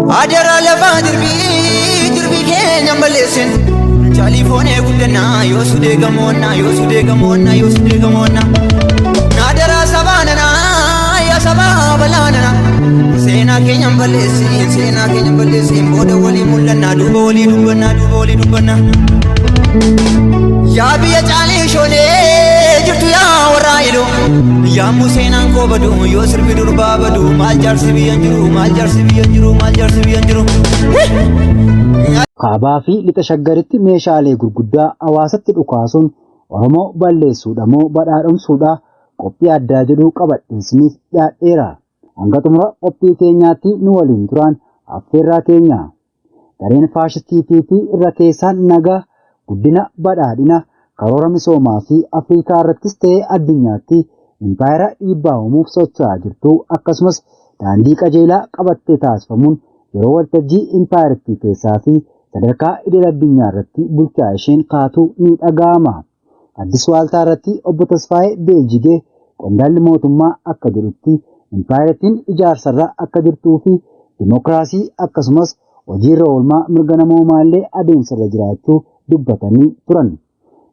Adara lafa dirbi keenya balleessin California guddina yoo sudee gamoonna Nadara sabaanana yaa sabaa balaanana Seenaa keenya balleessin booda walii mul'annaa duuba walii dubbanna Yaa biyya caalee shoolee jirtu yaa warraa iloo Yaa museenaan koo badu yoo sirbi durbaa badu maal jaarsi biyyan jiru Kaabaa fi lixa shaggaritti meeshaalee gurguddaa hawaasatti dhukaasuun Oromoo balleessuudha moo badhaadhomsuudha qophii addaa jedhu qabadhiisniif dhiyaadheera. Hanga xumura qophii keenyaatti nu waliin turaan affeerraa keenya. Gareen faashistii fi irra keessaan nagaa guddina badhaadhina karoora misoomaa fi Afrikaa irrattis ta'ee addunyaatti impaayera dhiibbaa uumuuf socho'aa jirtu akkasumas daandii qajeelaa qabattee taasifamuun yeroo waltajjii impaayerittii keessaa fi sadarkaa idil addunyaa irratti bulchaa isheen kaatu ni dhaga'ama. Addis Waaltaa irratti obbo Tasfaayee Beejigee qondaalli mootummaa akka jedhutti impaayerittiin ijaarsarra akka jirtuu fi dimokiraasii akkasumas hojiirra oolmaa mirga namoomaallee adeemsarra jiraachuu dubbatanii turan.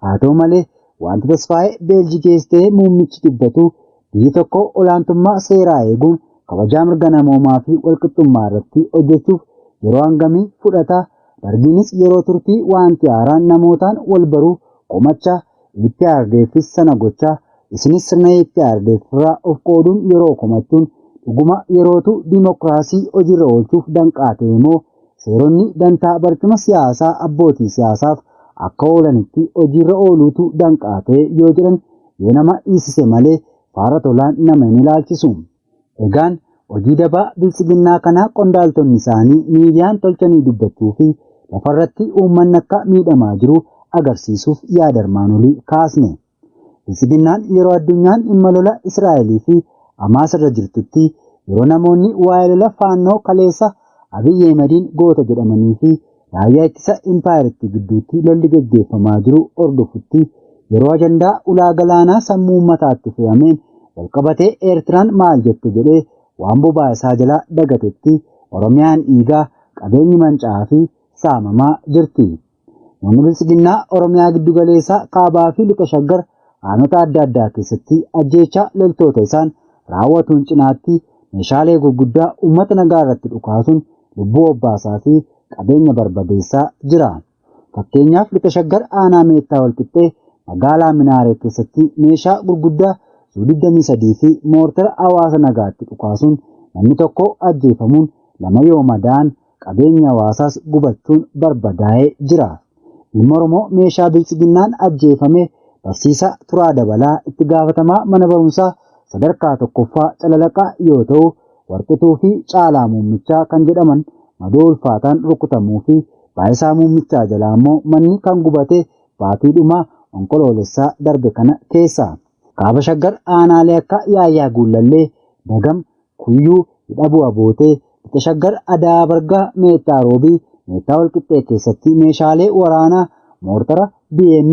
Haa ta'u malee wanti Tasfaayee Beejigees ta'ee muummichi dubbatu biyyi tokko olaantummaa seeraa eeguun kabajaa mirga namoomaa fi walqixxummaa irratti hojjechuuf yeroo hangamii fudhata. Dargiinis yeroo turtii wanti haaraan namootaan wal baruu qomacha EPRDFis sana gochaa isinis sirna EPRDF irraa of qooduun yeroo komachuun dhuguma yerootu dimokiraasii hojiirra oolchuuf danqaa ta'e immoo seeronni dantaa barcuma siyaasaa abbootii siyaasaaf akka oolanitti hojiirra ooluutu danqaa ta'e yoo jedhan yoo nama dhiisise malee faara tolaan nama hin ilaalchisu. Egaan hojii dabaa bilchiginnaa kanaa qondaaltonni isaanii miidiyaan tolchanii dubbachuu fi lafarratti uummanni akka miidhamaa jiru agarsiisuuf yaada armaan olii kaasne. Bilchiginnaan yeroo addunyaan dhimma lola Israa'elii fi Hamaas irra jirtutti yeroo namoonni waa'ee lola faannoo kaleessa Abiy Ahmediin goota jedhamanii fi raayyaa ittisa impaayeritti gidduutti lolli gaggeeffamaa jiru hordofutti yeroo ajandaa ulaa galaanaa sammuu uummataatti fe'ameen walqabatee Eertiraan maal jette jedhee waan bobaa isaa jala dagatetti Oromiyaan dhiigaa qabeenyi manca'aa fi saamamaa jirti. Namni bilchiginnaa Oromiyaa giddu galeessaa kaabaa fi lixa shaggar aanota adda addaa keessatti ajjeechaa loltoota isaan raawwatuun cinaatti meeshaalee gurguddaa uummata nagaa irratti dhukaasuun lubbuu obbaasaa fi qabeenya barbadeessaa jira. Fakkeenyaaf lixa shaggar aanaa meettaa walqixxee magaalaa Minaaree keessatti meeshaa gurguddaa Su-23 fi moortara hawaasa nagaatti dhukaasuun namni tokko ajjeefamuun lama yoo madaa'an qabeenya hawaasaas gubachuun barbadaa'ee jira. Ilma Oromoo meeshaa bilchiginnaan ajjeefame barsiisaa Turaa Dabalaa itti gaafatamaa mana barumsaa sadarkaa tokkoffaa Calalaqaa yoo ta'u Warqituu fi Caalaa Muummichaa kan jedhaman madoo ulfaataan rukutamuu fi Baayisaa Muummichaa jalaa immoo manni kan gubate baatiidhuma onkoloolessaa darbe kana keessa. Kaaba shaggar aanaalee akka Yaayyaa Guullallee, Dagam, Kuyyuu, Hidhabuu Abootee, lixa shaggar Adaa Bargaa, Meettaa Roobii, Meettaa Walqixxee keessatti meeshaalee waraanaa moortara BM,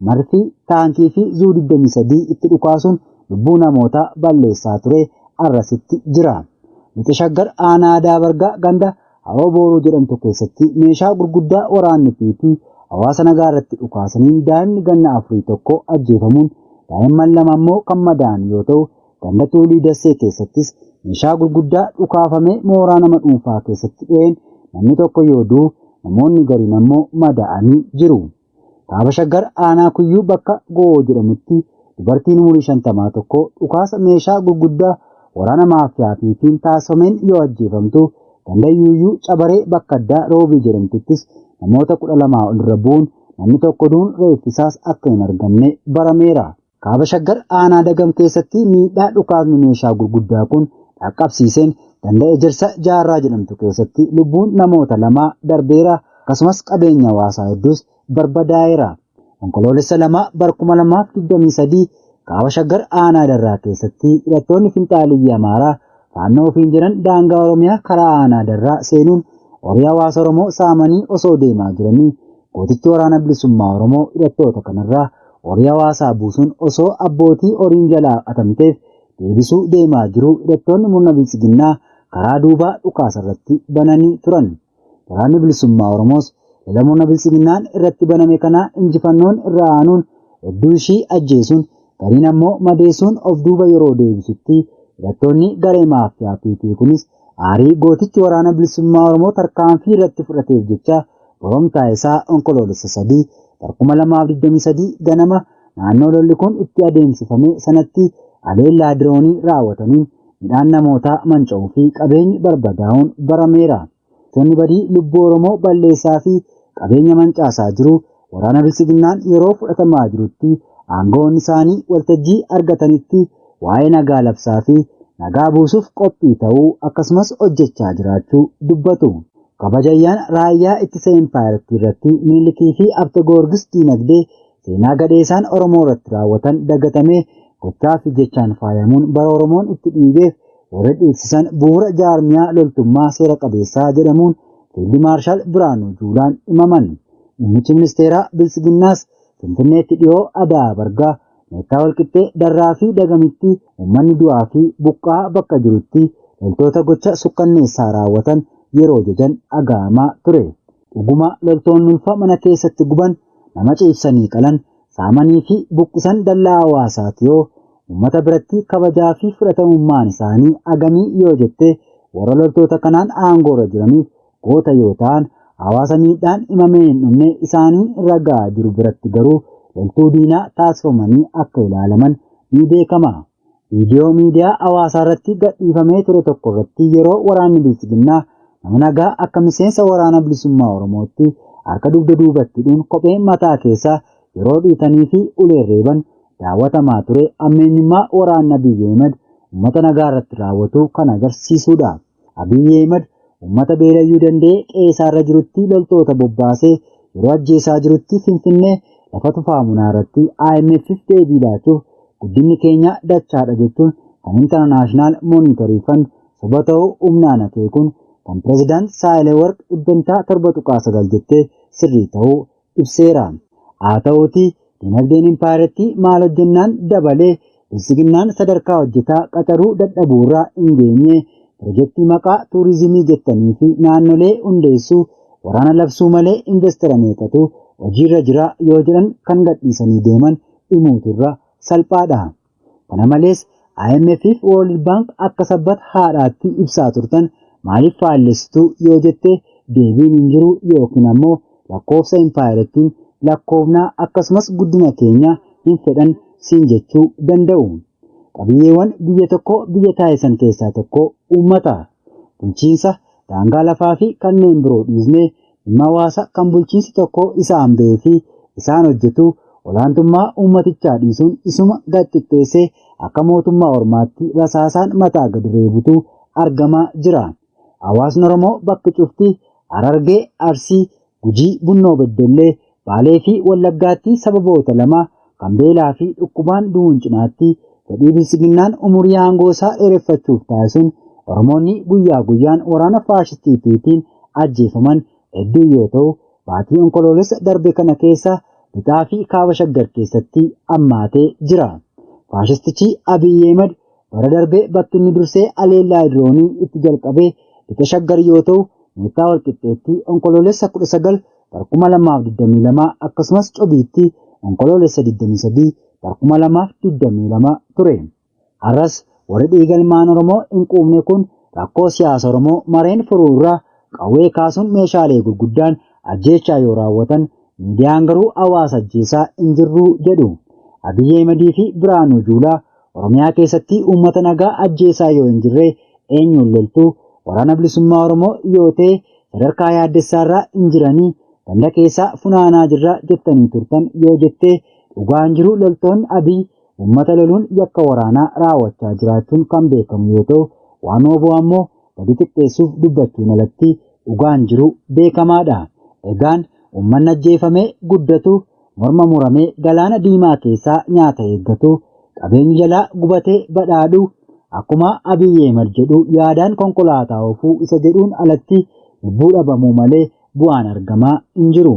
marfii, taankii fi Zu-23 itti dhukaasuun lubbuu namootaa balleessaa ture arrasitti jira. Lixa shaggar aanaa Adaa Bargaa ganda Haroo Booruu jedhamtu keessatti meeshaa gurguddaa waraanni fi hawaasa nagaa irratti dhukaasanii daa'imni ganna 4 ajjeefamuun daa'imman lama immoo kan madaa'an yoo ta'u ganda Tuulii Dassee keessattis meeshaa gurguddaa dhukaafamee mooraa nama dhuunfaa keessatti dhiyeen namni tokko yoo du'u namoonni gariin immoo madaa'anii jiru. Kaaba shaggar aanaa Kuyyuu bakka Go'oo jedhamutti dubartiin umurii 51 dhukaasa meeshaa gurguddaa waraana maafiyaatiin taasifameen yoo ajjeefamtu ganda Yuuyyuu Cabaree bakka addaa Roobii jedhamtuttis namoota 12 ol irra bu'uun namni tokko du'uun reeffisaas akka hin argamne barameera. Kaaba shaggar aanaa Dagam keessatti miidhaa dhukaasni meeshaa gurguddaa kun dhaqqabsiiseen ganda Ejersa Jaarraa jedhamtu keessatti lubbuun namoota 2 darbeera akkasumas qabeenya hawaasaa hedduus barbadaa'eera. Onkoloolessa 2 bara 2023 Kaaba shaggar aanaa Darraa keessatti hidhattoonni finxaaliyyii Amaaraa faannoo ofiin jiran daangaa Oromiyaa karaa aanaa Darraa seenuun horii hawaasa Oromoo saamanii osoo deemaa jiranii gootichi waraana bilisummaa Oromoo hidhattoota kanarraa horii hawaasaa buusuun osoo abbootii horiin jalaa atamteef deebisuu deemaa jiru hidhattoonni murna bilchiginnaa karaa duubaa dhukaasa irratti bananii turan. Waraanni bilisummaa Oromoos lolamoota bilisiginnaan irratti baname kana injifannoon irra aanuun hedduu ishii ajjeesuun gariin ammoo madeessuun of duuba yeroo deebisutti hidhattoonni garee maafiyaa PP kunis aarii gootichi waraana bilisummaa Oromoo tarkaanfii irratti fudhateef jecha boromtaa isaa onkoloolessa 3 2023 ganama naannoo lolli kun itti adeemsifame sanatti aleellaa diroonii raawwataniin midhaan namootaa manca'uu fi qabeenyi barbadaa'uun barameera. Tonni badii lubbuu Oromoo balleessaa fi qabeenya mancaasaa jiru waraana bilisiginnaan yeroo fudhatamaa jirutti aangoonni isaanii waltajjii argatanitti waa'ee nagaa labsaa fi nagaa buusuuf qophii ta'uu akkasumas hojjechaa jiraachuu dubbatu. Kabajayyaan raayyaa ittisa Empaayerii irratti Minilikii fi Abte Goorgis diinagdee seenaa gadheessaan Oromoo irratti raawwatan dagatamee gochaa fi jechaan faayamuun bara Oromoon itti dhiibeef warra dhiibsisan bu'uura jaarmiyaa loltummaa seera qabeessaa jedhamuun Fiildi Maarshaal Biraanuu Juulaan himaman. Muummichi ministeeraa Bilisiginnaas Finfinneetti dhiyoo Adaa Bargaa Meettaa Walqixxee Darraa fi Dagamitti uummanni du'aa fi buqqaa bakka jirutti loltoota gocha sukkanneessaa raawwatan yeroo jajan dhaga'amaa ture. Dhuguma loltoonni ulfa mana keessatti guban nama ciibsanii qalan saamanii fi buqqisan dallaa hawaasaati yoo uummata biratti kabajaa fi fudhatamummaan isaanii agamii yoo jette warra loltoota kanaan aangoorra jiraniif goota yoo ta'an hawaasa miidhaan himamee hin dhumne isaanii ragaa jiru biratti garuu loltuu diinaa taasifamanii akka ilaalaman ni beekama. Viidiyoo miidiyaa hawaasaa irratti gadhiifamee ture tokko irratti yeroo waraanni bilisiginnaa nama nagaa akka miseensa waraana bilisummaa Oromootti harka dugda duubatti hidhuun kophee mataa keessaa yeroo dhiitanii fi ulee reeban daawwatamaa ture ammeenyummaa waraana Abiyyi Ahmed uummata nagaa irratti raawwatu kan agarsiisudha. Abiyyi Ahmed uummata beelayyuu danda'ee qe'ee irra jirutti loltoota bobbaasee yeroo ajjeesaa jirutti Finfinnee lafa tufaamunaa irratti IMF'if deebii laachuuf guddinni keenya dachaadha jechuun kan International Monetary Fund soba ta'uu humnaan akeekuun kan Pireezidaant Saahilewarq dhibbantaa 7.9 jettee sirrii ta'uu ibseera. Haa ta'uutii dinagdeen Empaayerii maal hojjennaan dabalee bilisiginnaan sadarkaa hojjetaa qaxaruu dadhabuurraa hin geenye pirojektii maqaa tuurizimii jettanii fi naannolee hundeessuu waraana labsuu malee investara meeqatu hojiirra jira yoo jedhan kan gadhiisanii deeman himuuturra salphaadha. Kana malees IMF fi World Bank akka sabbat haadhaatti ibsaa turtan maaliif faallessitu yoo jette deebiin hin jiru yookiin ammoo lakkoofsa Empaayerittiin lakkoofnaa akkasumas guddina keenya hin fedhan siin jechuu danda'u. Qabiyyeewwan biyya tokko biyya taasisan keessaa tokko uummata, bulchiinsa, daangaa lafaa fi kanneen biroo dhiisnee dhimma hawaasa kan bulchiinsi tokko isaan ba'ee fi isaan hojjetu olaantummaa uummatichaa dhiisuun isuma gadxiqqeessee akka mootummaa ormaatti rasaasaan mataa gadi reebutu argamaa jira. Hawaasni Oromoo bakka cufti Harargee, Arsii, Gujii, Bunnoo Beddellee, Baalee fi Wallaggaatti sababoota lama kan beelaa fi dhukkubaan du'uun cinaatti fedhii bilisiginnaan umurii aangoo isaa dheereffachuuf taasisuun Oromoonni guyyaa guyyaan waraana faashistiitiin ajjeefaman hedduu yoo ta'u baatii onkoloolessa darbe kana keessa lixaa fi kaaba shaggar keessatti hammaatee jira. Faashistichi Abiyyi Ahmed bara darbee bakki inni dursee aleellaa diroonii itti jalqabee lixa shaggar yoo ta'u Meettaa Walqixxeetti onkoloolessa 19 2022 akkasumas Cobiitti onkoloolessa 23 2022 ture. Har'as warri dhiigalmaan Oromoo hin quufne kun rakkoo siyaasa Oromoo mareen furuurraa qawwee kaasuun meeshaalee gurguddaan ajjeechaa yoo raawwatan miidiyaan garuu hawaasa ajjeesaa hin jirru jedhu. Abiyyi Ahmedii fi Biraanuu Juulaa Oromiyaa keessatti uummata nagaa ajjeesaa yoo hin jirre eenyuun loltuu waraana bilisummaa Oromoo yoo ta'e sadarkaa yaaddessaarraa hin jiranii ganda keessaa funaanaa jirra jettanii turtan yoo jettee dhugaan jiru loltoonni Abiy uummata loluun yakka waraanaa raawwachaa jiraachuun kan beekamu yoo ta'u waan oboo ammoo gadi xiqqeessuuf dubbachuun alatti dhugaan jiru beekamaadha. Egaan uummanni ajjeefamee guddatu morma muramee galaana diimaa keessaa nyaata eeggatu qabeenyi jalaa gubatee badhaadhu akkuma Abiyyi Ahmed jedhu yaadaan konkolaataa oofuu isa jedhuun alatti lubbuu dhabamuu malee bu'aan argamaa hin jiru.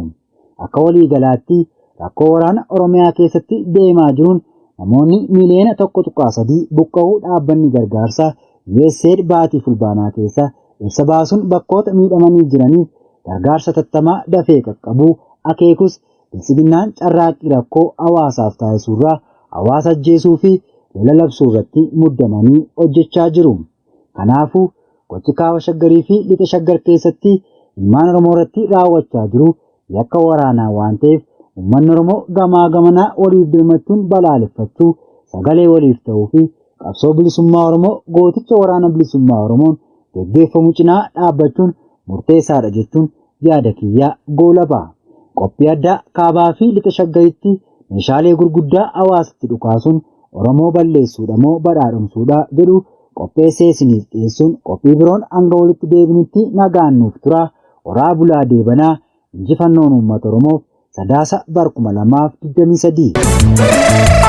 Akka walii galaatti rakkoo waraana Oromiyaa keessatti deemaa jiruun namoonni miliyoona 1.3 buqqa'uu dhaabbanni gargaarsaa USAID baatii fulbaanaa keessa ibsa baasuun bakkoota miidhamanii jiraniif gargaarsa tattamaa dafee qaqqabuu akeekus bilisiginnaan carraaqqii rakkoo hawaasaaf taasisuurraa hawaasa ajjeesuu fi lola labsuu irratti muddamanii hojjechaa jiru. Kanaafuu gochi kaaba shaggarii fi lixa shaggar keessatti ilmaan Oromoo irratti raawwachaa jiru yakka waraanaa waan ta'eef uummanni Oromoo gamaa gamanaa waliif dirmachuun balaaleffachuu sagalee waliif ta'uu fi qabsoo bilisummaa Oromoo gooticha waraana bilisummaa Oromoon geggeeffamu cinaa dhaabbachuun murteessaadha jechuun yaada kiyyaa goolaba. Qophii addaa kaabaa fi lixa shaggaritti meeshaalee gurguddaa hawaasatti dhukaasuun Oromoo balleessuudha moo badhaadhumsuudha jedhu qopheessee isiniif dhiyeessuun qophii biroon hanga walitti deebinutti nagaan nuuf tura. Horaa bulaa deebanaa. Injifannoon uummata Oromoof Sadaasa bara 2023.